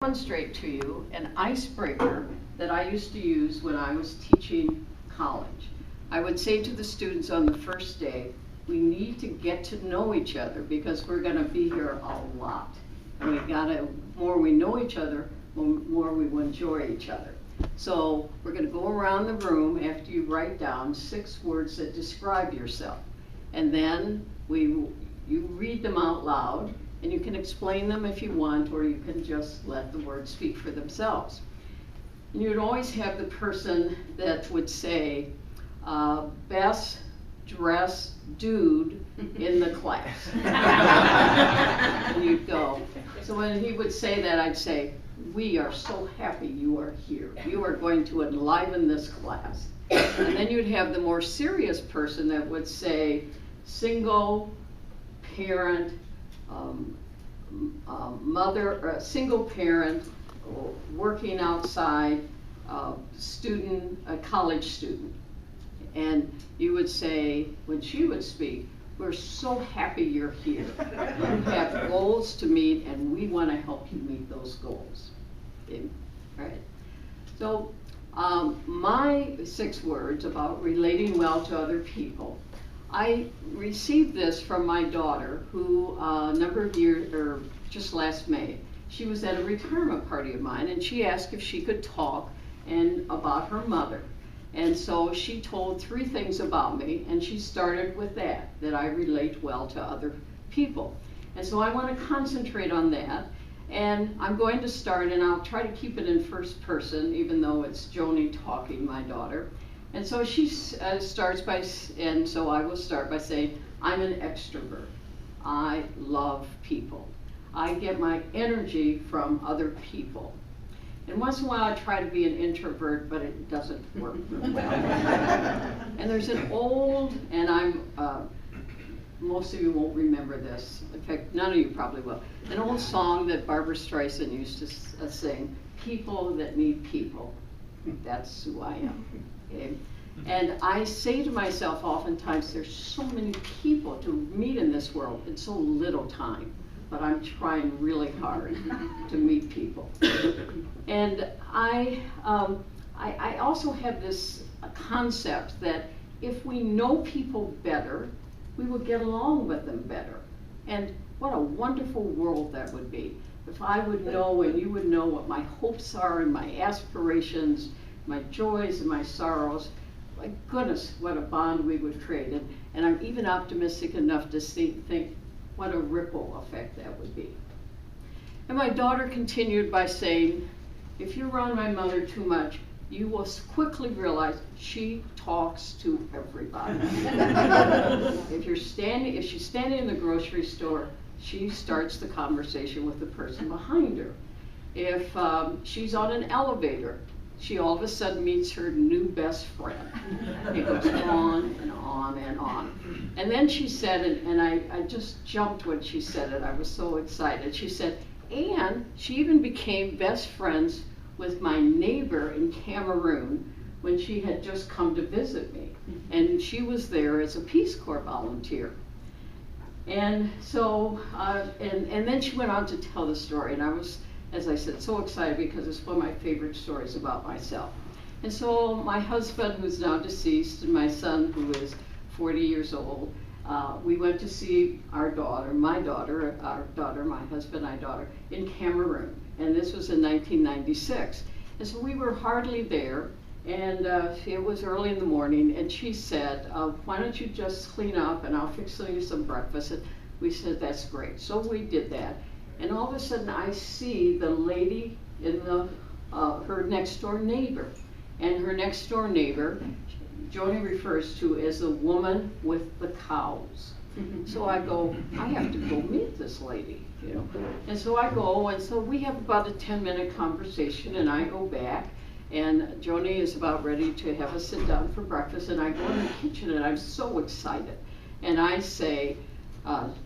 Demonstrate to you an icebreaker that I used to use when I was teaching college. I would say to the students on the first day, we need to get to know each other because we're going to be here a lot. And more we know each other, more we will enjoy each other. So we're going to go around the room after you write down 6 words that describe yourself. And then you read them out loud. And you can explain them if you want, or you can just let the words speak for themselves. And you'd always have the person that would say, best dressed dude in the class. And you'd go. So when he would say that, I'd say, we are so happy you are here. You are going to enliven this class. And then you'd have the more serious person that would say, single parent, single parent, working outside, student, a college student. And you would say, when she would speak, we're so happy you're here. You have goals to meet and we want to help you meet those goals. Okay. All right. So my 6 words about relating well to other people. I received this from my daughter, who a number of years, or just last May, she was at a retirement party of mine, and she asked if she could talk about her mother. And so she told 3 things about me, and she started with that I relate well to other people. And so I want to concentrate on that, and I'm going to start, and I'll try to keep it in first person, even though it's Joni talking, my daughter. And so she starts by, and so I will start by saying, I'm an extrovert. I love people. I get my energy from other people. And once in a while I try to be an introvert, but it doesn't work very well. And there's an old, and most of you won't remember this. In fact, none of you probably will. An old song that Barbara Streisand used to sing, people that need people. That's who I am. Okay? And I say to myself oftentimes, there's so many people to meet in this world in so little time, but I'm trying really hard to meet people. And I also have this concept that if we know people better, we will get along with them better. And what a wonderful world that would be. If I would know and you would know what my hopes are and my aspirations, my joys and my sorrows, my goodness, what a bond we would create. And I'm even optimistic enough to think what a ripple effect that would be. And my daughter continued by saying, if you're around my mother too much, you will quickly realize she talks to everybody. If she's standing in the grocery store, she starts the conversation with the person behind her. If she's on an elevator, she all of a sudden meets her new best friend. It goes on and on and on. And then she said, and I just jumped when she said it, I was so excited. She said, and she even became best friends with my neighbor in Cameroon when she had just come to visit me. And she was there as a Peace Corps volunteer. And so, and then she went on to tell the story, and I was, as I said, so excited because it's one of my favorite stories about myself. And so my husband, who's now deceased, and my son, who is 40 years old, we went to see our daughter, my husband, my daughter, in Cameroon. And this was in 1996. And so we were hardly there, and it was early in the morning, and she said, why don't you just clean up and I'll fix you some breakfast. And we said, that's great. So we did that. And all of a sudden I see the lady in her next door neighbor. And her next door neighbor, Joni refers to as the woman with the cows. So I go, I have to go meet this lady, you know. And so I go, and so we have about a 10-minute conversation, and I go back, and Joni is about ready to have us sit down for breakfast, and I go in the kitchen, and I'm so excited. And I say,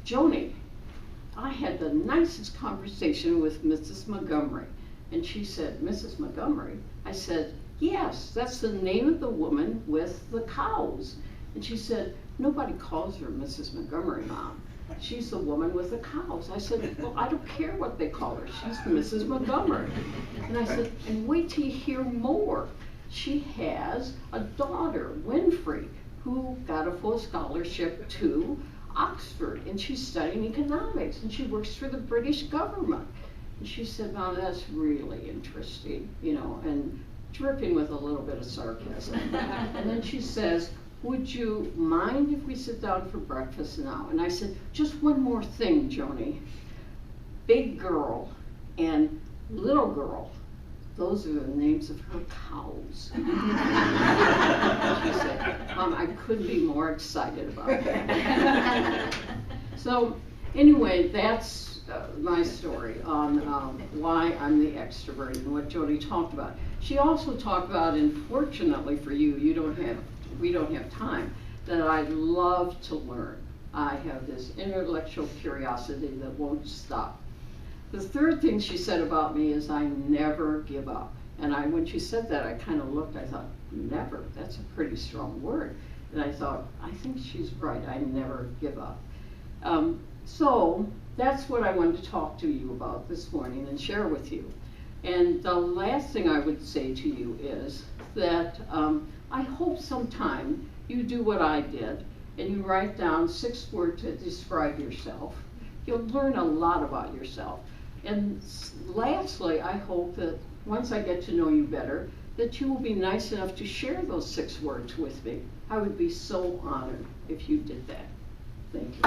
Joni, I had the nicest conversation with Mrs. Montgomery. And she said, Mrs. Montgomery? I said, yes, that's the name of the woman with the cows. And she said, nobody calls her Mrs. Montgomery, Mom. she's the woman with the cows. I said, well, I don't care what they call her. She's Mrs. Montgomery. And I said, and wait till you hear more. She has a daughter, Winfrey, who got a full scholarship to Oxford, and she's studying economics, and she works for the British government. And she said, now that's really interesting, you know, and dripping with a little bit of sarcasm. And then she says, would you mind if we sit down for breakfast now? And I said, just one more thing, Joni. Big girl and little girl, those are the names of her cows. She said, I couldn't be more excited about that. So anyway, that's my story on why I'm the extrovert and what Joni talked about. She also talked about, and fortunately for you, we don't have time, that I love to learn. I have this intellectual curiosity that won't stop. The third thing she said about me is I never give up. And when she said that, I kind of looked, I thought, never, that's a pretty strong word. And I thought, I think she's right, I never give up. So that's what I wanted to talk to you about this morning and share with you. And the last thing I would say to you is that I hope sometime you do what I did and you write down 6 words to describe yourself. You'll learn a lot about yourself. And lastly, I hope that once I get to know you better, that you will be nice enough to share those 6 words with me. I would be so honored if you did that. Thank you.